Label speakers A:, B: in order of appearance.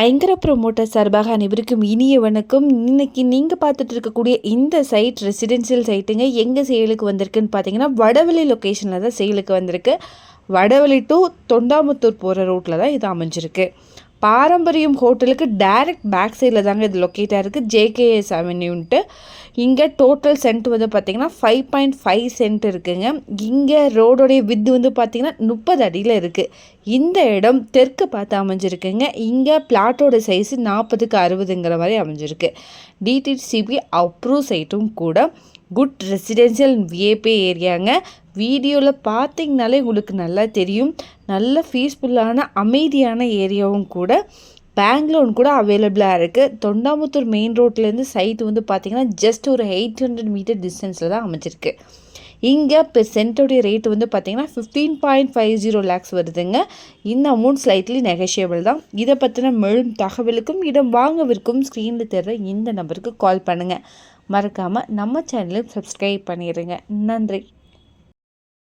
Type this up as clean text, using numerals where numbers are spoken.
A: ஐங்கர promoter சார்பாக அனைவருக்கும் இனிய வணக்கம். இன்னைக்கு நீங்கள் பார்த்துட்டு இருக்கக்கூடிய இந்த சைட் ரெசிடென்ஷியல் சைட்டுங்க எங்கே சேலுக்கு வந்திருக்குன்னு பார்த்தீங்கன்னா வடவள்ளி லொக்கேஷனில் தான் சேலுக்கு வந்திருக்கு. வடவள்ளி டு தொண்டாமுத்தூர் போகிற ரூட்டில் தான் இது அமைஞ்சிருக்கு. பாரம்பரியம் ஹோட்டலுக்கு டைரக்ட் பேக் சைடில் தாங்க இது லொக்கேட்டாக இருக்குது. ஜேகேஎஸ் அவென்யூன்ட்டு இங்கே டோட்டல் சென்ட் வந்து பார்த்திங்கன்னா 5.5 சென்ட் இருக்குங்க. இங்கே ரோடோடைய வித்து வந்து பார்த்திங்கன்னா 30 அடியில் இருக்குது. இந்த இடம் தெற்கு பார்த்து அமைஞ்சிருக்குங்க. இங்கே பிளாட்டோட சைஸு 40க்கு 60ங்கிற மாதிரி அமைஞ்சிருக்கு. டிடிசிபி அப்ரூவ் சைட்டும் கூட. குட் ரெசிடென்ஷியல் விஏபி ஏரியாங்க. வீடியோவில் பார்த்தீங்கனாலே உங்களுக்கு நல்லா தெரியும். நல்ல பீஸ்ஃபுல்லான அமைதியான ஏரியாவும் கூட. பேங்க் லோன் கூட அவைலபிளாக இருக்குது. தொண்டாமுத்தூர் மெயின் ரோட்லேருந்து சைட்டு வந்து பார்த்திங்கன்னா ஜஸ்ட் ஒரு 800 மீட்டர் டிஸ்டன்ஸில் தான் அமைஞ்சிருக்கு. இங்கே பெர் சென்ட்டோடைய ரேட் வந்து பார்த்திங்கன்னா 15.50 லேக்ஸ் வருதுங்க. இந்த அமௌண்ட் ஸ்லைட்லி நெகோஷியபிள் தான். இதை பற்றின மேலும் தகவலுக்கும் இடம் வாங்கவிருக்கும் ஸ்க்ரீனில் தர்ற இந்த நம்பருக்கு கால் பண்ணுங்கள். மறக்காமல் நம்ம சேனலையும் சப்ஸ்கிரைப் பண்ணிடுங்க. நன்றி.